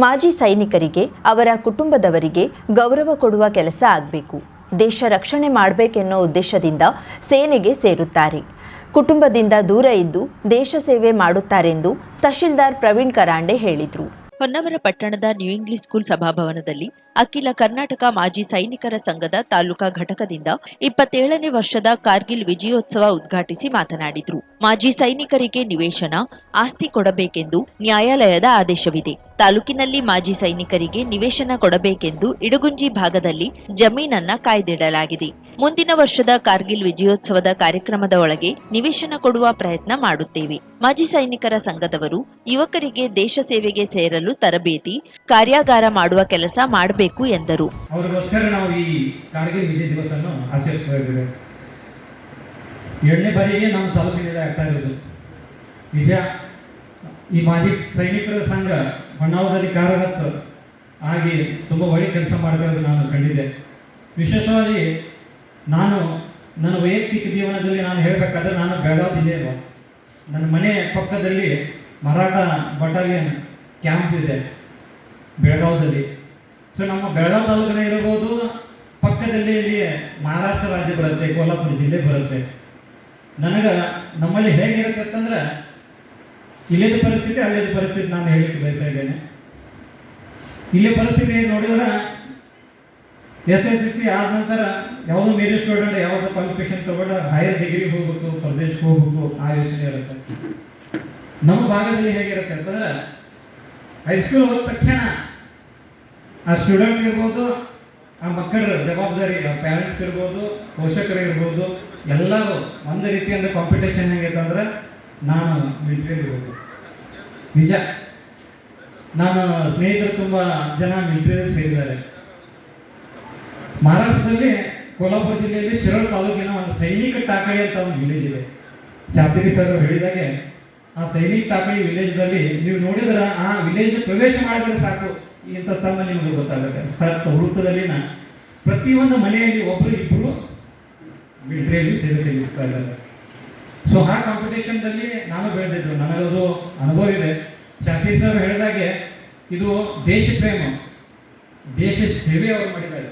ಮಾಜಿ ಸೈನಿಕರಿಗೆ ಅವರ ಕುಟುಂಬದವರಿಗೆ ಗೌರವ ಕೊಡುವ ಕೆಲಸ ಆಗಬೇಕು. ದೇಶ ರಕ್ಷಣೆ ಮಾಡಬೇಕೆನ್ನೋ ಉದ್ದೇಶದಿಂದ ಸೇನೆಗೆ ಸೇರುತ್ತಾರೆ. ಕುಟುಂಬದಿಂದ ದೂರ ಇದ್ದು ದೇಶ ಸೇವೆ ಮಾಡುತ್ತಾರೆಂದು ತಹಶೀಲ್ದಾರ್ ಪ್ರವೀಣ್ ಕರಾಂಡೆ ಹೇಳಿದರು. ಹೊನ್ನವರ ಪಟ್ಟಣದ ನ್ಯೂ ಇಂಗ್ಲಿಷ್ ಸ್ಕೂಲ್ ಸಭಾಭವನದಲ್ಲಿ ಅಖಿಲ ಕರ್ನಾಟಕ ಮಾಜಿ ಸೈನಿಕರ ಸಂಘದ ತಾಲೂಕಾ ಘಟಕದಿಂದ 27ನೇ ವರ್ಷದ ಕಾರ್ಗಿಲ್ ವಿಜಯೋತ್ಸವ ಉದ್ಘಾಟಿಸಿ ಮಾತನಾಡಿದರು. ಮಾಜಿ ಸೈನಿಕರಿಗೆ ನಿವೇಶನ, ಆಸ್ತಿ ಕೊಡಬೇಕೆಂದು ನ್ಯಾಯಾಲಯದ ಆದೇಶವಿದೆ. ತಾಲೂಕಿನಲ್ಲಿ ಮಾಜಿ ಸೈನಿಕರಿಗೆ ನಿವೇಶನ ಕೊಡಬೇಕೆಂದು ಇಡಗುಂಜಿ ಭಾಗದಲ್ಲಿ ಜಮೀನನ್ನ ಕಾಯ್ದಿಡಲಾಗಿದೆ. ಮುಂದಿನ ವರ್ಷದ ಕಾರ್ಗಿಲ್ ವಿಜಯೋತ್ಸವದ ಕಾರ್ಯಕ್ರಮದ ಒಳಗೆ ನಿವೇಶನ ಕೊಡುವ ಪ್ರಯತ್ನ ಮಾಡುತ್ತೇವೆ. ಮಾಜಿ ಸೈನಿಕರ ಸಂಘದವರು ಯುವಕರಿಗೆ ದೇಶ ಸೇವೆಗೆ ಸೇರಲು ತರಬೇತಿ, ಕಾರ್ಯಾಗಾರ ಮಾಡುವ ಕೆಲಸ ಮಾಡಬೇಕು ಎಂದರು. ಅವರಿಗೋಸ್ಕರ ನಾವು ಈ ಕಾರ್ಗಿಲ್ ವಿಜಯ ದಿವಸ ಆಚರಿಸ್ತಾ ಇದ್ದೇವೆ. 7ನೇ ಬಾರಿಗೆ ನಮ್ಮ ತಾಲೂಕಿನಲ್ಲಿ ಆಗ್ತಾ ಇರೋದು ನಿಜ. ಈ ಮಾಜಿ ಸೈನಿಕರ ಸಂಘ ಹೊನ್ನಾವರದಲ್ಲಿ ಕಾರ್ಯರತ ಆಗಿ ತುಂಬ ಒಳ್ಳೆ ಕೆಲಸ ಮಾಡ್ತಾ ಇರೋದು ನಾನು ಕಂಡಿದ್ದೆ. ವಿಶೇಷವಾಗಿ ನಾನು ನನ್ನ ವೈಯಕ್ತಿಕ ಜೀವನದಲ್ಲಿ ನಾನು ಹೇಳಬೇಕಾದ್ರೆ ನಾನು ಬೆಳಗಾವಿ ಜಿಲ್ಲೆಯ ನನ್ನ ಮನೆ ಪಕ್ಕದಲ್ಲಿ ಮರಾಠ ಬಟಾಲಿಯನ್ ಕ್ಯಾಂಪ್ ಇದೆ ಬೆಳಗಾವದಲ್ಲಿ. ಸೊ ನಮ್ಮ ಬೆಳಗಾವಿ ತಾಲೂಕಿನ ಇರಬಹುದು, ಪಕ್ಕದಲ್ಲಿ ಇಲ್ಲಿ ಮಹಾರಾಷ್ಟ್ರ ರಾಜ್ಯ ಬರುತ್ತೆ, ಕೋಲ್ಹಾಪುರ ಜಿಲ್ಲೆ ಬರುತ್ತೆ. ನನಗೆ ನಮ್ಮಲ್ಲಿ ಹೇಗಿರುತ್ತೆ ಅಂತಂದ್ರೆ ಇಲ್ಲಿದ ಪರಿಸ್ಥಿತಿ ಅಲ್ಲಿದ್ದ ಪರಿಸ್ಥಿತಿ ನಾನು ಹೇಳಿಕ್ಕೆ ಬಯಸ್ತಾ ಇದ್ದೇನೆ. ಇಲ್ಲಿ ಪರಿಸ್ಥಿತಿ ನೋಡಿದ್ರೆ SSLC ಆದ ನಂತರ ಯಾವುದೋ ಮೇರಿ ಸ್ಟೂಡೆಂಟ್ ಯಾವುದೋ ಕ್ವಾಲಿಫಿಕೇಶನ್ ತಗೊಂಡು ಹೈಯರ್ ಡಿಗ್ರಿಗೆ ಹೋಗ್ಬೇಕು, ಪ್ರದೇಶಕ್ಕೆ ಹೋಗ್ಬೇಕು, ಆ ಯೋಚನೆ ಇರುತ್ತೆ. ನಮ್ಮ ಭಾಗದಲ್ಲಿ ಹೇಗಿರುತ್ತೆ ಅಂತಂದ್ರೆ ಹೈಸ್ಕೂಲ್ ಹೋದ ತಕ್ಷಣ ಆ ಸ್ಟೂಡೆಂಟ್ ಇರ್ಬೋದು, ಆ ಮಕ್ಕಳ ಜವಾಬ್ದಾರಿ ಪ್ಯಾರೆಂಟ್ಸ್ ಇರ್ಬೋದು, ಪೋಷಕರು ಇರ್ಬೋದು, ಎಲ್ಲರೂ ಒಂದು ರೀತಿಯಿಂದ ಕಾಂಪಿಟೇಷನ್ ಹೆಂಗೈತಂದ್ರೆ ನಾನು ಮಿಲಿಟರಿ ಇರ್ಬೋದು. ನಿಜ, ನಾನು ಸ್ನೇಹಿತರು ತುಂಬ ಜನ ಮಿಲಿಟರಿ ಸೇರಿದ್ದಾರೆ. ಮಹಾರಾಷ್ಟ್ರದಲ್ಲಿ ಕೋಲ್ಹಾಪುರ ಜಿಲ್ಲೆಯಲ್ಲಿ ಶಿರೋಳ್ ತಾಲೂಕಿನ ಒಂದು ಸೈನಿಕ ಟಾಕಳಿ ಅಂತ ಒಂದು ವಿಲೇಜ್ ಇದೆ. ಶಾಸ್ತ್ರಿ ಸರ್ ಹೇಳಿದಾಗೆ ಆ ಸೈನಿಕ ಟಾಕಳಿ ವಿಲೇಜ್ದಲ್ಲಿ ನೀವು ನೋಡಿದ್ರೆ ಆ ವಿಲೇಜ್ ಪ್ರವೇಶ ಮಾಡಿದ್ರೆ ಸಾಕು, ಇಂಥ ಸ್ಥಳ ನಿಮಗೆ ಗೊತ್ತಾಗುತ್ತೆ. ಹುಡುಕದಲ್ಲಿನ ಪ್ರತಿಯೊಂದು ಮನೆಯಲ್ಲಿ ಒಬ್ಬರು ಇಬ್ಬರು ಮಿಲಿಟರಿಯಲ್ಲಿ ಸೇವೆ ಸಲ್ಲಿಸ್ತಾ ಇದ್ದಾರೆ. ಸೊ ಆ ಕಾಂಪಿಟೇಷನ್ದಲ್ಲಿ ನಾನು ಬೆಳೆದಿದ್ದು, ನನಗದು ಅನುಭವ ಇದೆ. ಶಾಸ್ತ್ರಿ ಸರ್ ಹೇಳಿದಾಗೆ ಇದು ದೇಶ ಪ್ರೇಮ, ದೇಶ ಸೇವೆ ಅವರು ಮಾಡಿದ್ದಾರೆ.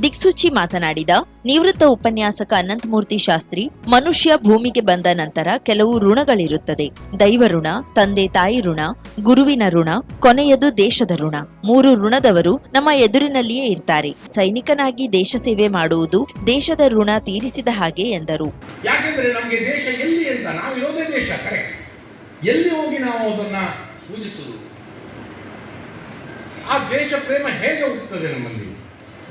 ದಿಕ್ಸೂಚಿ ಮಾತನಾಡಿದ ನಿವೃತ್ತ ಉಪನ್ಯಾಸಕ ಅನಂತಮೂರ್ತಿ ಶಾಸ್ತ್ರಿ, ಮನುಷ್ಯ ಭೂಮಿಗೆ ಬಂದ ನಂತರ ಕೆಲವು ಋಣಗಳಿರುತ್ತದೆ. ದೈವ ಋಣ, ತಂದೆ ತಾಯಿ ಋಣ, ಗುರುವಿನ ಋಣ, ಕೊನೆಯದು ದೇಶದ ಋಣ. 3 ಋಣದವರು ನಮ್ಮ ಎದುರಿನಲ್ಲಿಯೇ ಇರ್ತಾರೆ. ಸೈನಿಕನಾಗಿ ದೇಶ ಸೇವೆ ಮಾಡುವುದು ದೇಶದ ಋಣ ತೀರಿಸಿದ ಹಾಗೆ ಎಂದರು. ಯಾಕೆಂದ್ರೆ ನಮಗೆ ದೇಶ ಎಲ್ಲಿ ಅಂತ ನಾವಿರೋದೇ ದೇಶ, ಕರೆಕ್ಟ್. ಎಲ್ಲಿ ಹೋಗಿ ನಾವು ಅದನ್ನ ಪೂಜಿಸುವುದು? ಆ ದೇಶ ಪ್ರೇಮ ಹೇಗೆ ಹುಟ್ಟುತ್ತದೆ ನಮ್ಮಲ್ಲಿ?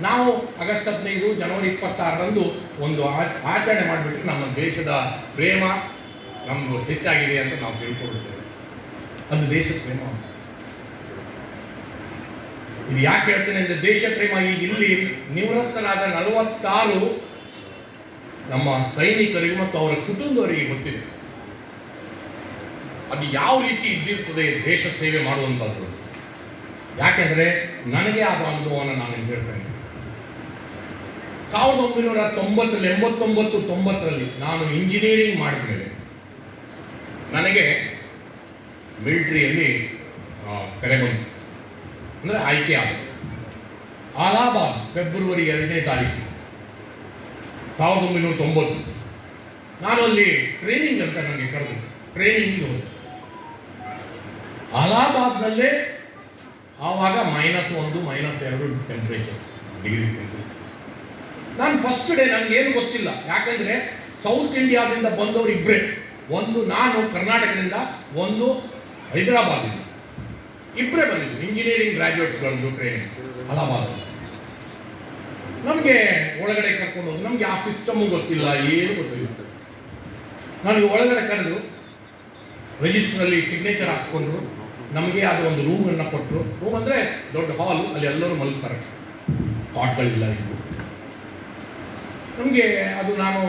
ನಾವು ಆಗಸ್ಟ್ 15 ಜನವರಿ 26ರಂದು ಒಂದು ಆಚರಣೆ ಮಾಡಿಬಿಟ್ರೆ ನಮ್ಮ ದೇಶದ ಪ್ರೇಮ ನಮ್ಮದು ಹೆಚ್ಚಾಗಿದೆ ಅಂತ ನಾವು ತಿಳ್ಕೊಳ್ತೇವೆ. ಅದು ದೇಶ ಪ್ರೇಮ. ಇದು ಯಾಕೆ ಹೇಳ್ತೇನೆ ಅಂದರೆ ದೇಶ ಪ್ರೇಮ ಈಗ ಇಲ್ಲಿ ನಿವೃತ್ತರಾದ 46 ನಮ್ಮ ಸೈನಿಕರಿಗೆ ಮತ್ತು ಅವರ ಕುಟುಂಬದವರಿಗೆ ಗೊತ್ತಿದೆ ಅದು ಯಾವ ರೀತಿ ಇದ್ದಿರ್ತದೆ ದೇಶ ಸೇವೆ ಮಾಡುವಂಥದ್ದು. ಯಾಕೆಂದರೆ ನನಗೆ ಆದ ಅನುಭವವನ್ನು ನಾನು ಹೇಳ್ತೇನೆ. 1989 ನಾನು ಇಂಜಿನಿಯರಿಂಗ್ ಮಾಡಿದ್ಮೇಲೆ ನನಗೆ ಮಿಲಿಟರಿಯಲ್ಲಿ ಕರೆ ಬಂತು, ಅಂದರೆ ಆಯ್ಕೆ ಆಯಿತು. ಅಲಹಾಬಾದ್ ಫೆಬ್ರವರಿ 2ನೇ ತಾರೀಕು 1990 ನಾನು ಅಲ್ಲಿ ಟ್ರೈನಿಂಗ್ ಅಂತ ನನಗೆ ಕರೆದು ಟ್ರೈನಿಂಗ್ ಹೋದೆ. ಅಲಹಾಬಾದ್ನಲ್ಲೇ ಆವಾಗ -1, -2 ಟೆಂಪ್ರೇಚರ್ ಡಿಗ್ರಿ ಟೆಂಪ್ರೇಚರ್. ನಾನು ಫಸ್ಟ್ ಡೇ ನನಗೇನು ಗೊತ್ತಿಲ್ಲ, ಯಾಕಂದರೆ ಸೌತ್ ಇಂಡಿಯಾದಿಂದ ಬಂದವರು ಇಬ್ಬರೇ, ಒಂದು ನಾನು ಕರ್ನಾಟಕದಿಂದ, ಒಂದು ಹೈದರಾಬಾದಿಂದ, ಇಬ್ಬರೇ ಬಂದಿದ್ದು ಇಂಜಿನಿಯರಿಂಗ್ ಗ್ರಾಜ್ಯುಯೇಟ್ಸ್ಗಳದ್ದು ಟ್ರೈನಿಂಗ್ ಅಲಹಾಬಾದ್. ನಮಗೆ ಒಳಗಡೆ ಕರ್ಕೊಂಡು ಹೋಗಿ ನಮಗೆ ಆ ಸಿಸ್ಟಮು ಗೊತ್ತಿಲ್ಲ, ಏನು ಗೊತ್ತಿಲ್ಲ. ನನಗೆ ಒಳಗಡೆ ಕರೆದು ರಿಜಿಸ್ಟ್ರಲ್ಲಿ ಸಿಗ್ನೇಚರ್ ಹಾಕ್ಸ್ಕೊಂಡ್ರು. ನಮಗೆ ಅದು ಒಂದು ರೂಮನ್ನು ಕೊಟ್ಟರು. ರೂಮ್ ಅಂದರೆ ದೊಡ್ಡ ಹಾಲು, ಅಲ್ಲಿ ಎಲ್ಲರೂ ಮಲಗ್ತಾರೆ, ಕಾಟ್ಗಳಿಲ್ಲ. ಇದು ನಮಗೆ ಅದು ನಾನು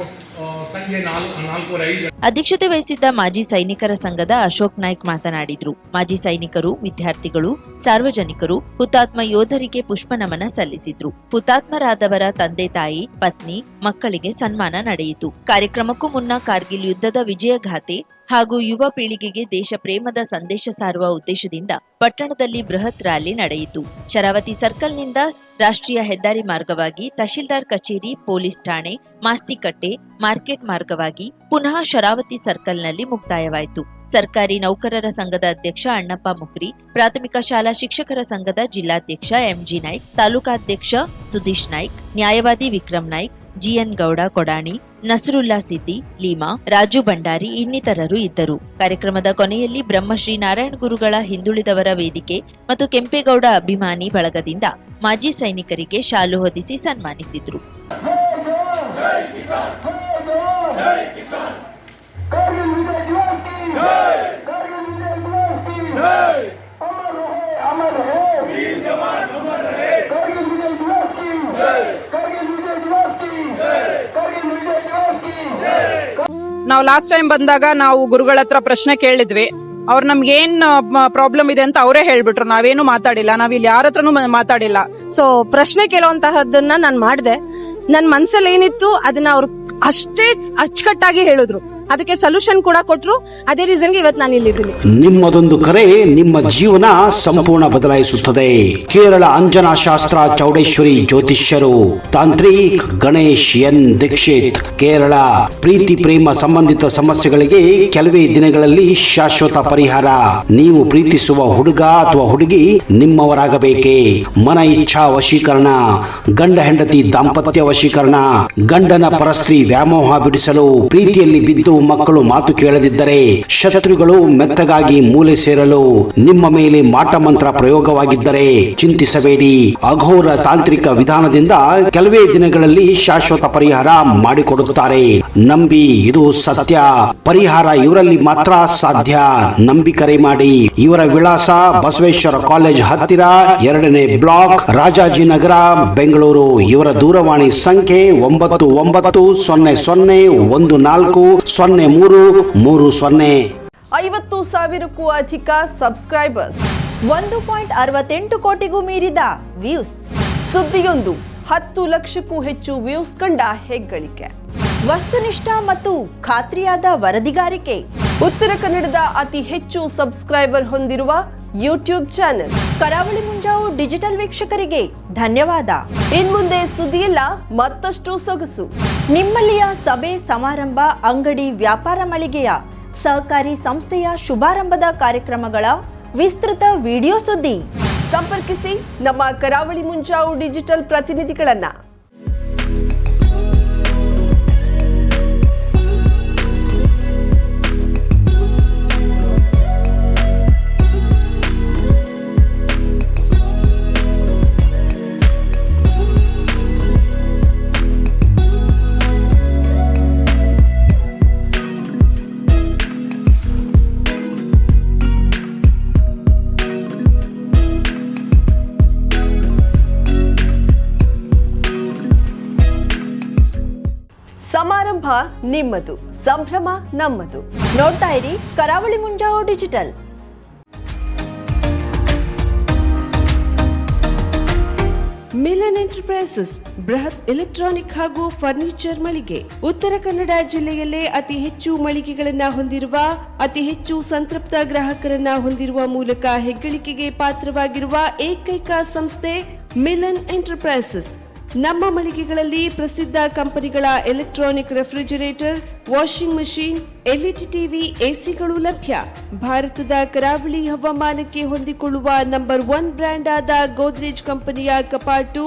ಸಂಜೆ 4:45. ಅಧ್ಯಕ್ಷತೆ ವಹಿಸಿದ್ದ ಮಾಜಿ ಸೈನಿಕರ ಸಂಘದ ಅಶೋಕ್ ನಾಯ್ಕ್ ಮಾತನಾಡಿದರು. ಮಾಜಿ ಸೈನಿಕರು, ವಿದ್ಯಾರ್ಥಿಗಳು, ಸಾರ್ವಜನಿಕರು ಹುತಾತ್ಮ ಯೋಧರಿಗೆ ಪುಷ್ಪ ನಮನ ಸಲ್ಲಿಸಿದ್ರು. ಹುತಾತ್ಮರಾದವರ ತಂದೆ ತಾಯಿ, ಪತ್ನಿ, ಮಕ್ಕಳಿಗೆ ಸನ್ಮಾನ ನಡೆಯಿತು. ಕಾರ್ಯಕ್ರಮಕ್ಕೂ ಮುನ್ನ ಕಾರ್ಗಿಲ್ ಯುದ್ಧದ ವಿಜಯಗಾಥೆ, ಹಾಗೂ ಯುವ ಪೀಳಿಗೆಗೆ ದೇಶ ಪ್ರೇಮದ ಸಂದೇಶ ಸಾರುವ ಉದ್ದೇಶದಿಂದ ಪಟ್ಟಣದಲ್ಲಿ ಬೃಹತ್ ರ್ಯಾಲಿ ನಡೆಯಿತು. ಶರಾವತಿ ಸರ್ಕಲ್ನಿಂದ ರಾಷ್ಟ್ರೀಯ ಹೆದ್ದಾರಿ ಮಾರ್ಗವಾಗಿ ತಹಶೀಲ್ದಾರ್ ಕಚೇರಿ, ಪೊಲೀಸ್ ಠಾಣೆ, ಮಾಸ್ತಿಕಟ್ಟೆ, ಮಾರ್ಕೆಟ್ ಮಾರ್ಗವಾಗಿ ಪುನಃ ಶರಾವತಿ ಸರ್ಕಲ್ನಲ್ಲಿ ಮುಕ್ತಾಯವಾಯಿತು. ಸರ್ಕಾರಿ ನೌಕರರ ಸಂಘದ ಅಧ್ಯಕ್ಷ ಅಣ್ಣಪ್ಪ ಮುಕ್ರಿ, ಪ್ರಾಥಮಿಕ ಶಾಲಾ ಶಿಕ್ಷಕರ ಸಂಘದ ಜಿಲ್ಲಾಧ್ಯಕ್ಷ ಎಂಜಿ ನಾಯ್ಕ್, ತಾಲೂಕಾಧ್ಯಕ್ಷ ಸುದೀಶ್ ನಾಯ್ಕ್, ನ್ಯಾಯವಾದಿ ವಿಕ್ರಮ್ ನಾಯ್ಕ್, ಜಿಎನ್ ಗೌಡ ಕೊಡಾಣಿ, ನಸರುಲ್ಲಾ ಸಿದ್ದಿ, ಲೀಮಾ, ರಾಜು ಭಂಡಾರಿ ಇನ್ನಿತರರು ಇದ್ದರು. ಕಾರ್ಯಕ್ರಮದ ಕೊನೆಯಲ್ಲಿ ಬ್ರಹ್ಮಶ್ರೀ ನಾರಾಯಣ ಗುರುಗಳ ಹಿಂದುಳಿದವರ ವೇದಿಕೆ ಮತ್ತು ಕೆಂಪೇಗೌಡ ಅಭಿಮಾನಿ ಬಳಗದಿಂದ ಮಾಜಿ ಸೈನಿಕರಿಗೆ ಶಾಲು ಹೊದಿಸಿ ಸನ್ಮಾನಿಸಿದ್ರು. ನಾವು ಲಾಸ್ಟ್ ಟೈಮ್ ಬಂದಾಗ ನಾವು ಗುರುಗಳ ಹತ್ರ ಪ್ರಶ್ನೆ ಕೇಳಿದ್ವಿ. ಅವ್ರು ನಮ್ಗೆ ಏನ್ ಪ್ರಾಬ್ಲಮ್ ಇದೆ ಅಂತ ಅವರೇ ಹೇಳ್ಬಿಟ್ರು. ನಾವೇನು ಮಾತಾಡಿಲ್ಲ, ನಾವಿಲ್ಲಿ ಯಾರ ಹತ್ರನೂ ಮಾತಾಡಿಲ್ಲ. ಸೊ ಪ್ರಶ್ನೆ ಕೇಳುವಂತಹದ್ದನ್ನ ನಾನು ಮಾಡಿದೆ. ನನ್ ಮನ್ಸಲ್ಲಿ ಏನಿತ್ತು ಅದನ್ನ ಅವ್ರು ಅಷ್ಟೇ ಅಚ್ಚುಕಟ್ಟಾಗಿ ಹೇಳಿದ್ರು. ಅದಕ್ಕೆ ಸೊಲ್ಯೂಷನ್ ಕೂಡ ಕೊಟ್ರು. ಅದೇ ರೀಸನ್ಗೆ ಇವತ್ತು ನಾನು ಇಲ್ಲಿದ್ದೀನಿ. ನಿಮ್ಮದೊಂದು ಕರೆ ನಿಮ್ಮ ಜೀವನ ಸಂಪೂರ್ಣ ಬದಲಾಯಿಸುತ್ತದೆ. ಕೇರಳ ಅಂಜನಾ ಶಾಸ್ತ್ರ ಚೌಡೇಶ್ವರಿ ಜ್ಯೋತಿಷ್ಯರು ತಾಂತ್ರಿಕ್ ಗಣೇಶ್ ಎನ್ ದೀಕ್ಷಿತ್, ಕೇರಳ. ಪ್ರೀತಿ ಪ್ರೇಮ ಸಂಬಂಧಿತ ಸಮಸ್ಯೆಗಳಿಗೆ ಕೆಲವೇ ದಿನಗಳಲ್ಲಿ ಶಾಶ್ವತ ಪರಿಹಾರ. ನೀವು ಪ್ರೀತಿಸುವ ಹುಡುಗ ಅಥವಾ ಹುಡುಗಿ ನಿಮ್ಮವರಾಗಬೇಕೇ? ಮನ ಇಚ್ಛಾ ವಶೀಕರಣ, ಗಂಡ ಹೆಂಡತಿ ದಾಂಪತ್ಯ ವಶೀಕರಣ, ಗಂಡನ ಪರಸ್ತ್ರೀ ವ್ಯಾಮೋಹ ಬಿಡಿಸಲು, ಪ್ರೀತಿಯಲ್ಲಿ ಬಿದ್ದು ಮಕ್ಕಳು ಮಾತು ಕೇಳದಿದ್ದರೆ, ಶತ್ರುಗಳು ಮೆತ್ತಗಾಗಿ ಮೂಲೆ ಸೇರಲು, ನಿಮ್ಮ ಮೇಲೆ ಮಾಟ ಮಂತ್ರ ಪ್ರಯೋಗವಾಗಿದ್ದರೆ ಚಿಂತಿಸಬೇಡಿ. ಅಘೋರ ತಾಂತ್ರಿಕ ವಿಧಾನದಿಂದ ಕೆಲವೇ ದಿನಗಳಲ್ಲಿ ಶಾಶ್ವತ ಪರಿಹಾರ ಮಾಡಿಕೊಡುತ್ತಾರೆ. ನಂಬಿ, ಇದು ಸತ್ಯ. ಪರಿಹಾರ ಇವರಲ್ಲಿ ಮಾತ್ರ ಸಾಧ್ಯ. ನಂಬಿ ಕರೆ ಮಾಡಿ. ಇವರ ವಿಳಾಸ ಬಸವೇಶ್ವರ ಕಾಲೇಜ್ ಹತ್ತಿರ, 2ನೇ ಬ್ಲಾಕ್, ರಾಜಾಜಿನಗರ, ಬೆಂಗಳೂರು. ಇವರ ದೂರವಾಣಿ ಸಂಖ್ಯೆ 9900140330. 50,000ಕ್ಕೂ ಅಧಿಕ ಸಬ್ಸ್ಕ್ರೈಬರ್ಸ್, 1.68 ಕೋಟಿಗೂ ಮೀರಿದ ವ್ಯೂಸ್, ಸುದ್ದಿಯೊಂದು 10 ಲಕ್ಷಕ್ಕೂ ಹೆಚ್ಚು ವ್ಯೂಸ್ ಕಂಡ ಹೆಗ್ಗಳಿಕೆ, ವಸ್ತುನಿಷ್ಠ ಮತ್ತು ಖಾತ್ರಿಯಾದ ವರದಿಗಾರಿಕೆ, ಉತ್ತರ ಕನ್ನಡದ ಅತಿ ಹೆಚ್ಚು ಸಬ್ಸ್ಕ್ರೈಬರ್ ಹೊಂದಿರುವ ಯೂಟ್ಯೂಬ್ ಚಾನೆಲ್ ಕರಾವಳಿ ಮುಂಜಾವು ಡಿಜಿಟಲ್ ವೀಕ್ಷಕರಿಗೆ ಧನ್ಯವಾದ. ಇನ್ಮುಂದೆ ಸುದ್ದಿಯಲ್ಲ ಮತ್ತಷ್ಟು ಸೊಗಸು. ನಿಮ್ಮಲ್ಲಿಯ ಸಭೆ ಸಮಾರಂಭ, ಅಂಗಡಿ ವ್ಯಾಪಾರ ಮಳಿಗೆಯ ಸಹಕಾರಿ ಸಂಸ್ಥೆಯ ಶುಭಾರಂಭದ ಕಾರ್ಯಕ್ರಮಗಳ ವಿಸ್ತೃತ ವಿಡಿಯೋ ಸುದ್ದಿ. ಸಂಪರ್ಕಿಸಿ ನಮ್ಮ ಕರಾವಳಿ ಮುಂಜಾವು ಡಿಜಿಟಲ್ ಪ್ರತಿನಿಧಿಗಳನ್ನ. ಸಮಾರಂಭ ನಿಮ್ಮದು, ಸಂಭ್ರಮ ನಮ್ಮದು. ನೋಡ್ತಾ ಇರಿ ಕರಾವಳಿ ಮುಂಜಾವು ಡಿಜಿಟಲ್. ಮಿಲನ್ ಎಂಟರ್ಪ್ರೈಸಸ್ ಬೃಹತ್ ಎಲೆಕ್ಟ್ರಾನಿಕ್ ಹಾಗೂ ಫರ್ನಿಚರ್ ಮಳಿಗೆ. ಉತ್ತರ ಕನ್ನಡ ಜಿಲ್ಲೆಯಲ್ಲೇ ಅತಿ ಹೆಚ್ಚು ಮಳಿಗೆಗಳನ್ನ ಹೊಂದಿರುವ, ಅತಿ ಹೆಚ್ಚು ಸಂತೃಪ್ತ ಗ್ರಾಹಕರನ್ನ ಹೊಂದಿರುವ ಮೂಲಕ ಹೆಗ್ಗಳಿಕೆಗೆ ಪಾತ್ರವಾಗಿರುವ ಏಕೈಕ ಸಂಸ್ಥೆ ಮಿಲನ್ ಎಂಟರ್ಪ್ರೈಸಸ್. ನಮ್ಮ ಮಳಿಗೆಗಳಲ್ಲಿ ಪ್ರಸಿದ್ಧ ಕಂಪನಿಗಳ electronic refrigerator, washing machine, LED TV, ಎಸಿಗಳು ಲಭ್ಯ. ಭಾರತದ ಕರಾವಳಿ ಹವಾಮಾನಕ್ಕೆ ಹೊಂದಿಕೊಳ್ಳುವ ನಂಬರ್ 1 ಬ್ರ್ಯಾಂಡ್ ಆದ ಗೋದ್ರೇಜ್ ಕಂಪನಿಯ ಕಪಾಟು,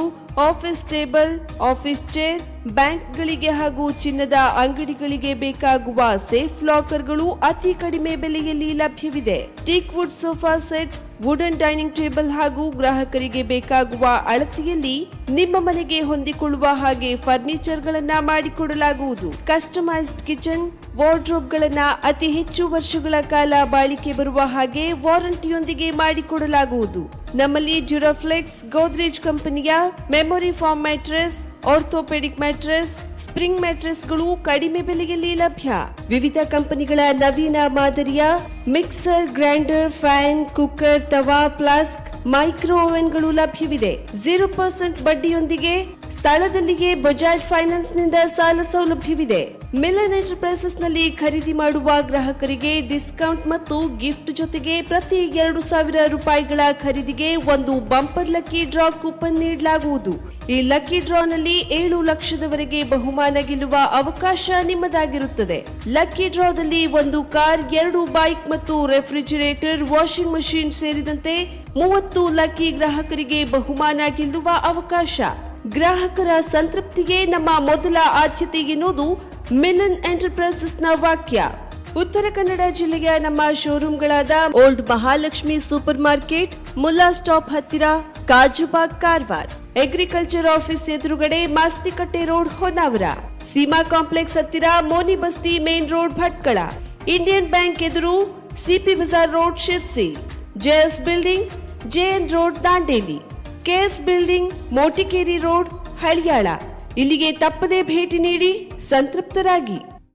ಆಫೀಸ್ ಟೇಬಲ್, ಆಫೀಸ್ ಚೇರ್, ಬ್ಯಾಂಕ್ಗಳಿಗೆ ಹಾಗೂ ಚಿನ್ನದ ಅಂಗಡಿಗಳಿಗೆ ಬೇಕಾಗುವ ಸೇಫ್ ಲಾಕರ್ಗಳು ಅತಿ ಕಡಿಮೆ ಬೆಲೆಯಲ್ಲಿ ಲಭ್ಯವಿದೆ. Teak wood sofa set, wooden dining table ಹಾಗೂ ಗ್ರಾಹಕರಿಗೆ ಬೇಕಾಗುವ ಅಳತೆಯಲ್ಲಿ ನಿಮ್ಮ ಮನೆಗೆ ಹೊಂದಿಕೊಳ್ಳುವ ಹಾಗೆ ಫರ್ನಿಚರ್ ಗಳನ್ನ ಮಾಡಿಕೊಡಲಾಗುವುದು. ಕಸ್ಟಮೈಸ್ಡ್ ಕಿಚನ್, ವಾರ್ಡ್ರೋಬ್ ಗಳನ್ನ ಅತಿ ಹೆಚ್ಚು ವರ್ಷಗಳ ಕಾಲ ಬಾಳಿಕೆ ಬರುವ ಹಾಗೆ ವಾರಂಟಿಯೊಂದಿಗೆ ಮಾಡಿಕೊಡಲಾಗುವುದು. ನಮ್ಮಲ್ಲಿ ಡ್ಯೂರಾಫ್ಲೆಕ್ಸ್, ಗೋದ್ರೇಜ್ ಕಂಪನಿಯ memory foam mattress, orthopaedic mattress, spring ಮ್ಯಾಟ್ರೆಸ್ಗಳು ಕಡಿಮೆ ಬೆಲೆಯಲ್ಲಿ ಲಭ್ಯ. ವಿವಿಧ ಕಂಪನಿಗಳ ನವೀನ ಮಾದರಿಯ ಮಿಕ್ಸರ್, ಗ್ರೈಂಡರ್, ಫ್ಯಾನ್, ಕುಕ್ಕರ್, ತವಾ, ಫ್ಲಾಸ್ಕ್, ಮೈಕ್ರೋ ಓವೆನ್ಗಳು ಲಭ್ಯವಿದೆ. 0% ಬಡ್ಡಿಯೊಂದಿಗೆ ಸ್ಥಳದಲ್ಲಿಯೇ ಬಜಾಜ್ ಫೈನಾನ್ಸ್ ನಿಂದ ಸಾಲ ಸೌಲಭ್ಯವಿದೆ. ಮಿಲನ್ ಎಂಟರ್ಪ್ರೈಸಸ್ ನಲ್ಲಿ ಖರೀದಿ ಮಾಡುವ ಗ್ರಾಹಕರಿಗೆ ಡಿಸ್ಕೌಂಟ್ ಮತ್ತು ಗಿಫ್ಟ್ ಜೊತೆಗೆ ಪ್ರತಿ 2,000 ರೂಪಾಯಿಗಳ ಖರೀದಿಗೆ ಒಂದು ಬಂಪರ್ ಲಕ್ಕಿ ಡ್ರಾ ಕೂಪನ್ ನೀಡಲಾಗುವುದು. ಈ ಲಕ್ಕಿ ಡ್ರಾನಲ್ಲಿ 7 ಲಕ್ಷದವರೆಗೆ ಬಹುಮಾನ ಗೆಲ್ಲುವ ಅವಕಾಶ ನಿಮ್ಮದಾಗಿರುತ್ತದೆ. ಲಕ್ಕಿ ಡ್ರಾದಲ್ಲಿ 1 ಕಾರ್, 2 ಬೈಕ್ ಮತ್ತು ರೆಫ್ರಿಜಿರೇಟರ್, ವಾಷಿಂಗ್ ಮಷಿನ್ ಸೇರಿದಂತೆ 30 ಲಕ್ಕಿ ಗ್ರಾಹಕರಿಗೆ ಬಹುಮಾನ ಗೆಲ್ಲುವ ಅವಕಾಶ. ಗ್ರಾಹಕರ ಸಂತೃಪ್ತಿಗೆ ನಮ್ಮ ಮೊದಲ ಆದ್ಯತೆ ಎನ್ನುವುದು ಮಿಲನ್ ಎಂಟರ್ಪ್ರೈಸಸ್ನ ವಾಕ್ಯ. ಉತ್ತರ ಕನ್ನಡ ಜಿಲ್ಲೆಯ ನಮ್ಮ ಶೋರೂಮ್ಗಳಾದ old Mahalakshmi super market, Mulla stop ಹತ್ತಿರ, ಕಾಜುಬಾಗ್ ಕಾರವಾರ, ಅಗ್ರಿಕಲ್ಚರ್ ಆಫೀಸ್ ಎದುರುಗಡೆ ಮಾಸ್ತಿಕಟ್ಟೆ ರೋಡ್ ಹೊನ್ನಾವರ, ಸೀಮಾ ಕಾಂಪ್ಲೆಕ್ಸ್ ಹತ್ತಿರ Moni Basti main road Bhatkal, Indian bank ಎದುರು CP Bazar road Sirsi, JS building JN road Dandeli, KS building Motikeri road Haliyal. ಇಲ್ಲಿಗೆ ತಪ್ಪದೇ ಭೇಟಿ ನೀಡಿ ಸಂತೃಪ್ತರಾಗಿ.